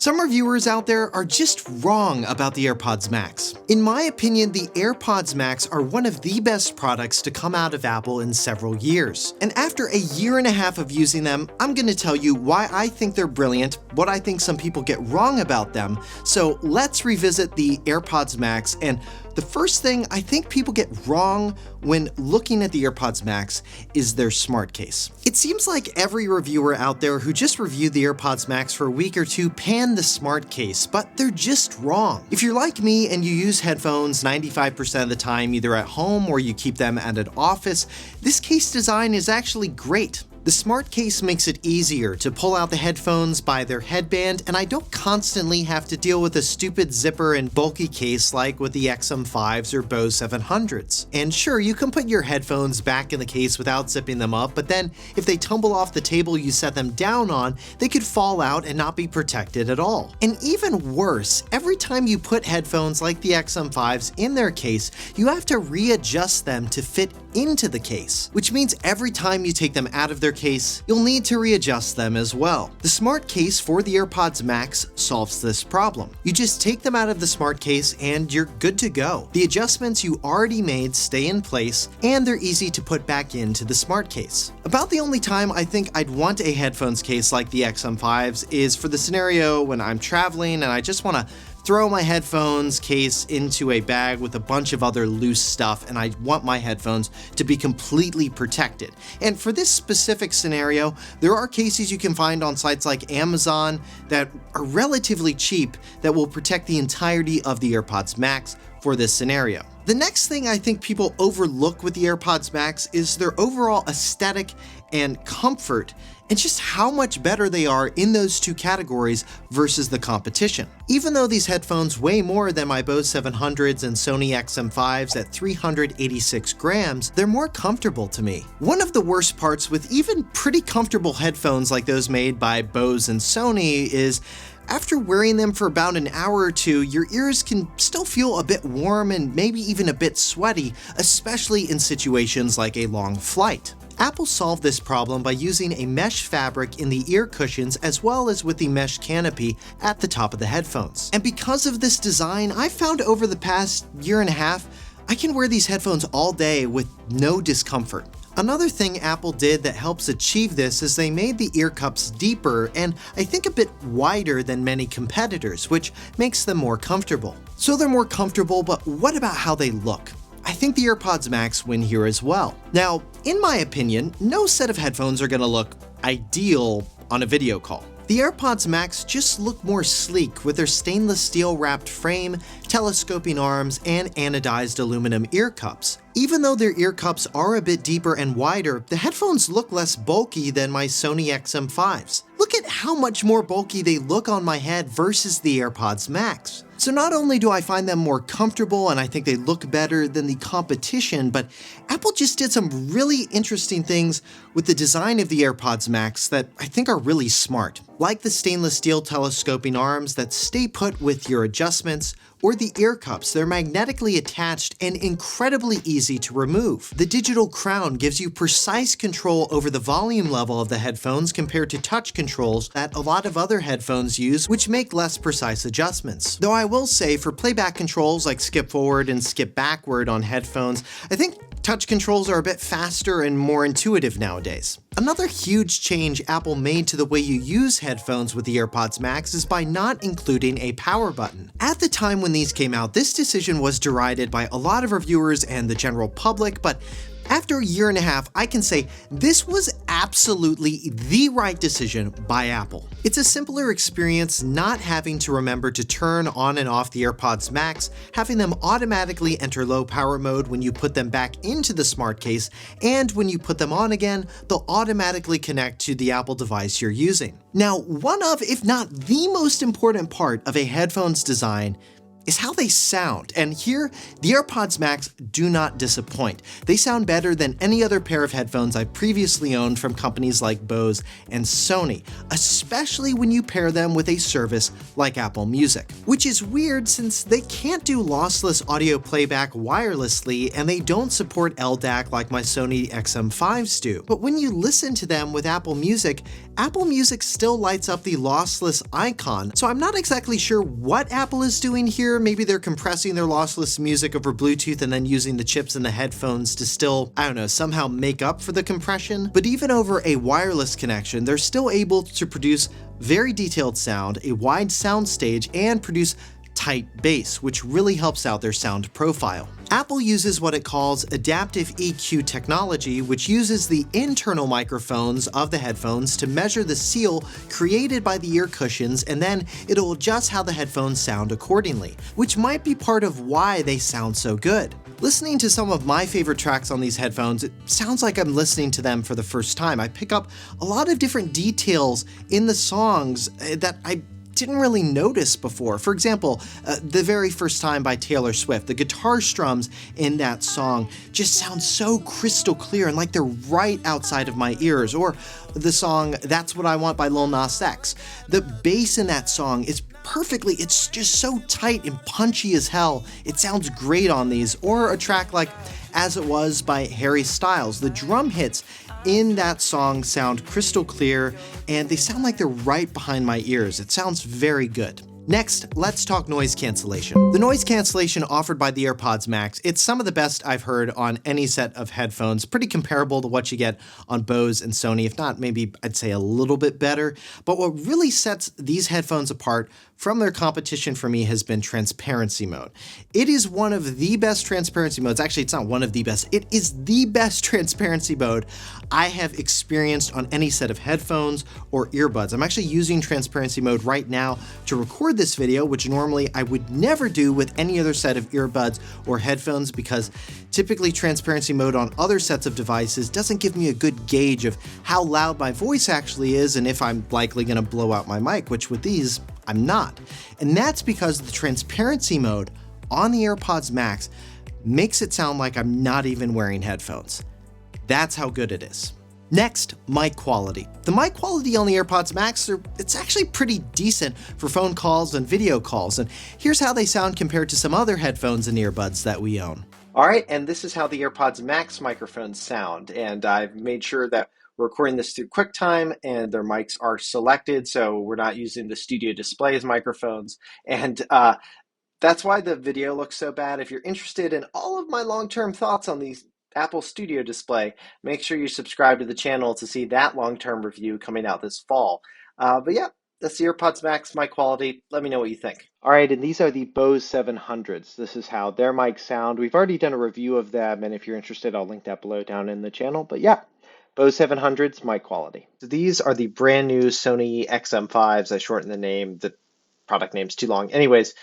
Some reviewers out there are just wrong about the AirPods Max. In my opinion, the AirPods Max are one of the best products to come out of Apple in several years. And after a year and a half of using them, I'm going to tell you why I think they're brilliant, what I think some people get wrong about them. So let's revisit the AirPods Max. And the first thing I think people get wrong when looking at the AirPods Max is their smart case. It seems like every reviewer out there who just reviewed the AirPods Max for a week or two panned the smart case, but they're just wrong. If you're like me and you use headphones 95% of the time either at home or you keep them at an office, this case design is actually great. The smart case makes it easier to pull out the headphones by their headband, and I don't constantly have to deal with a stupid zipper and bulky case like with the XM5s or Bose 700s. And sure, you can put your headphones back in the case without zipping them up, but then if they tumble off the table you set them down on, they could fall out and not be protected at all. And even worse, every time you put headphones like the XM5s in their case, you have to readjust them to fit into the case, which means every time you take them out of their case, you'll need to readjust them as well. The smart case for the AirPods Max solves this problem. You just take them out of the smart case and you're good to go. The adjustments you already made stay in place and they're easy to put back into the smart case. About the only time I think I'd want a headphones case like the XM5s is for the scenario when I'm traveling and I just want to throw my headphones case into a bag with a bunch of other loose stuff and I want my headphones to be completely protected. And for this specific scenario, there are cases you can find on sites like Amazon that are relatively cheap that will protect the entirety of the AirPods Max for this scenario. The next thing I think people overlook with the AirPods Max is their overall aesthetic and comfort, and just how much better they are in those two categories versus the competition. Even though these headphones weigh more than my Bose 700s and Sony XM5s at 386 grams, they're more comfortable to me. One of the worst parts with even pretty comfortable headphones like those made by Bose and Sony is after wearing them for about an hour or two, your ears can still feel a bit warm and maybe even a bit sweaty, especially in situations like a long flight. Apple solved this problem by using a mesh fabric in the ear cushions as well as with the mesh canopy at the top of the headphones. And because of this design, I've found over the past year and a half, I can wear these headphones all day with no discomfort. Another thing Apple did that helps achieve this is they made the ear cups deeper and I think a bit wider than many competitors, which makes them more comfortable. So they're more comfortable, but what about how they look? I think the AirPods Max win here as well. Now, in my opinion, no set of headphones are going to look ideal on a video call. The AirPods Max just look more sleek with their stainless steel wrapped frame, telescoping arms, and anodized aluminum ear cups. Even though their ear cups are a bit deeper and wider, the headphones look less bulky than my Sony XM5s. Look at how much more bulky they look on my head versus the AirPods Max. So not only do I find them more comfortable and I think they look better than the competition, but Apple just did some really interesting things with the design of the AirPods Max that I think are really smart. Like the stainless steel telescoping arms that stay put with your adjustments, or the ear cups, they're magnetically attached and incredibly easy to remove. The digital crown gives you precise control over the volume level of the headphones compared to touch controls that a lot of other headphones use, which make less precise adjustments. Though I will say for playback controls like skip forward and skip backward on headphones, I think touch controls are a bit faster and more intuitive nowadays. Another huge change Apple made to the way you use headphones with the AirPods Max is by not including a power button. At the time when these came out, this decision was derided by a lot of reviewers and the general public, but after a year and a half, I can say this was absolutely the right decision by Apple. It's a simpler experience not having to remember to turn on and off the AirPods Max, having them automatically enter low power mode when you put them back into the smart case, and when you put them on again, they'll automatically connect to the Apple device you're using. Now, one of, if not the most important part of a headphones design is how they sound. And here, the AirPods Max do not disappoint. They sound better than any other pair of headphones I've previously owned from companies like Bose and Sony, especially when you pair them with a service like Apple Music. Which is weird since they can't do lossless audio playback wirelessly and they don't support LDAC like my Sony XM5s do. But when you listen to them with Apple Music still lights up the lossless icon. So I'm not exactly sure what Apple is doing here. Maybe they're compressing their lossless music over Bluetooth and then using the chips in the headphones to still, I don't know, somehow make up for the compression. But even over a wireless connection, they're still able to produce very detailed sound, a wide sound stage, and produce tight bass, which really helps out their sound profile. Apple uses what it calls adaptive EQ technology, which uses the internal microphones of the headphones to measure the seal created by the ear cushions, and then it'll adjust how the headphones sound accordingly, which might be part of why they sound so good. Listening to some of my favorite tracks on these headphones, it sounds like I'm listening to them for the first time. I pick up a lot of different details in the songs that I didn't really notice before. For example, the very first time by Taylor Swift, the guitar strums in that song just sound so crystal clear and like they're right outside of my ears. Or the song That's What I Want by Lil Nas X. The bass in that song is perfectly, it's just so tight and punchy as hell. It sounds great on these. Or a track like As It Was by Harry Styles. The drum hits in that song sound crystal clear and they sound like they're right behind my ears. It sounds very good. Next, let's talk noise cancellation. The noise cancellation offered by the AirPods Max, it's some of the best I've heard on any set of headphones, pretty comparable to what you get on Bose and Sony, if not maybe I'd say a little bit better. But what really sets these headphones apart from their competition for me has been transparency mode. It is one of the best transparency modes. Actually, it's not one of the best. It is the best transparency mode I have experienced on any set of headphones or earbuds. I'm actually using transparency mode right now to record this video, which normally I would never do with any other set of earbuds or headphones because typically transparency mode on other sets of devices doesn't give me a good gauge of how loud my voice actually is and if I'm likely going to blow out my mic, which with these, I'm not. And that's because the transparency mode on the AirPods Max makes it sound like I'm not even wearing headphones. That's how good it is. Next, mic quality. The mic quality on the AirPods Max, it's actually pretty decent for phone calls and video calls. And here's how they sound compared to some other headphones and earbuds that we own. All right, and this is how the AirPods Max microphones sound. And I've made sure that we're recording this through QuickTime and their mics are selected, so we're not using the studio display as microphones. And that's why the video looks so bad. If you're interested in all of my long-term thoughts on these Apple Studio Display, make sure you subscribe to the channel to see that long-term review coming out this fall. But yeah, that's the AirPods Max mic quality. Let me know what you think. All right, and these are the Bose 700s. This is how their mics sound. We've already done a review of them, and if you're interested, I'll link that below down in the channel. But yeah, Bose 700s mic quality. So these are the brand new Sony XM5s. I shortened the name. The product name's too long. Anyways,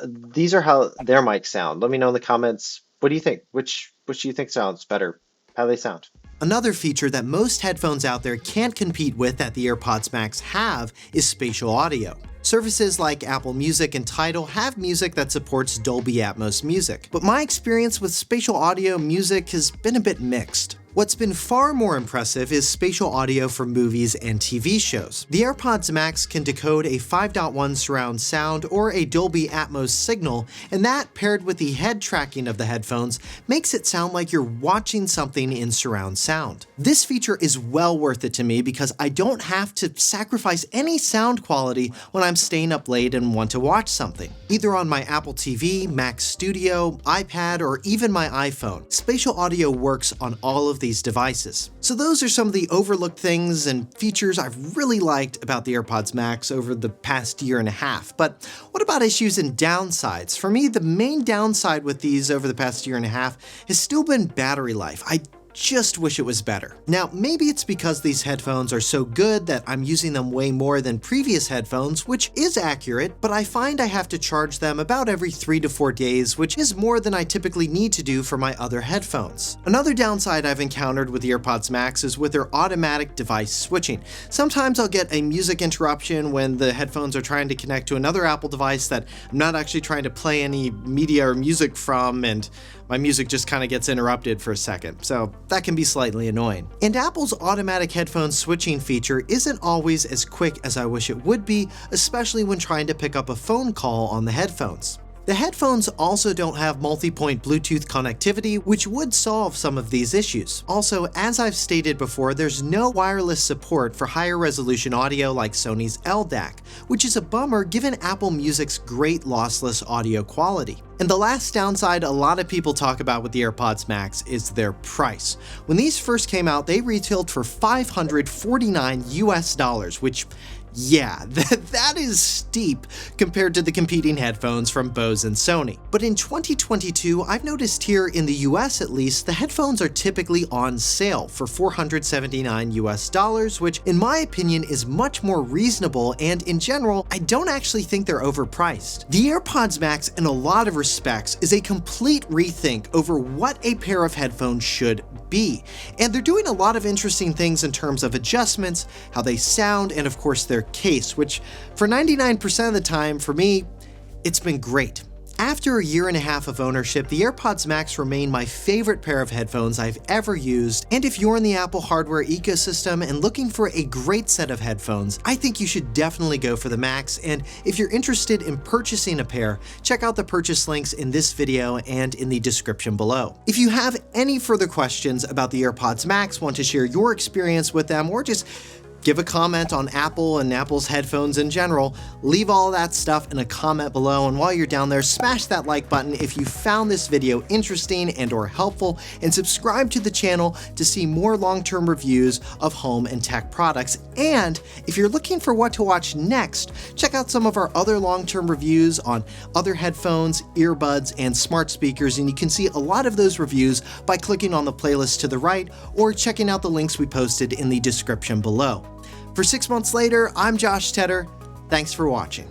these are how their mics sound. Let me know in the comments. What do you think? Which do you think sounds better? How they sound? Another feature that most headphones out there can't compete with that the AirPods Max have is spatial audio. Services like Apple Music and Tidal have music that supports Dolby Atmos music, but my experience with spatial audio music has been a bit mixed. What's been far more impressive is spatial audio for movies and TV shows. The AirPods Max can decode a 5.1 surround sound or a Dolby Atmos signal, and that, paired with the head tracking of the headphones, makes it sound like you're watching something in surround sound. This feature is well worth it to me because I don't have to sacrifice any sound quality when I'm staying up late and want to watch something. Either on my Apple TV, Mac Studio, iPad, or even my iPhone, spatial audio works on all of these devices. So those are some of the overlooked things and features I've really liked about the AirPods Max over the past year and a half. But what about issues and downsides? For me, the main downside with these over the past year and a half has still been battery life. I just wish it was better. Now, maybe it's because these headphones are so good that I'm using them way more than previous headphones, which is accurate, but I find I have to charge them about every 3 to 4 days, which is more than I typically need to do for my other headphones. Another downside I've encountered with the AirPods Max is with their automatic device switching. Sometimes I'll get a music interruption when the headphones are trying to connect to another Apple device that I'm not actually trying to play any media or music from, and my music just kind of gets interrupted for a second, so that can be slightly annoying. And Apple's automatic headphone switching feature isn't always as quick as I wish it would be, especially when trying to pick up a phone call on the headphones. The headphones also don't have multi-point Bluetooth connectivity, which would solve some of these issues. Also, as I've stated before, there's no wireless support for higher resolution audio like Sony's LDAC, which is a bummer given Apple Music's great lossless audio quality. And the last downside a lot of people talk about with the AirPods Max is their price. When these first came out, they retailed for $549 US, which, yeah, that is steep compared to the competing headphones from Bose and Sony. But in 2022, I've noticed here in the US at least, the headphones are typically on sale for $479 US, which in my opinion is much more reasonable, and in general, I don't actually think they're overpriced. The AirPods Max in a lot of respects is a complete rethink over what a pair of headphones should be. And they're doing a lot of interesting things in terms of adjustments, how they sound, and of course their case, which for 99% of the time, for me, it's been great. After a year and a half of ownership, the AirPods Max remain my favorite pair of headphones I've ever used, and if you're in the Apple hardware ecosystem and looking for a great set of headphones, I think you should definitely go for the Max, and if you're interested in purchasing a pair, check out the purchase links in this video and in the description below. If you have any further questions about the AirPods Max, want to share your experience with them, or just give a comment on Apple and Apple's headphones in general, leave all that stuff in a comment below, and while you're down there, smash that like button if you found this video interesting and or helpful, and subscribe to the channel to see more long-term reviews of home and tech products. And if you're looking for what to watch next, check out some of our other long-term reviews on other headphones, earbuds, and smart speakers, and you can see a lot of those reviews by clicking on the playlist to the right or checking out the links we posted in the description below. For 6 months later, I'm Josh Tedder. Thanks for watching.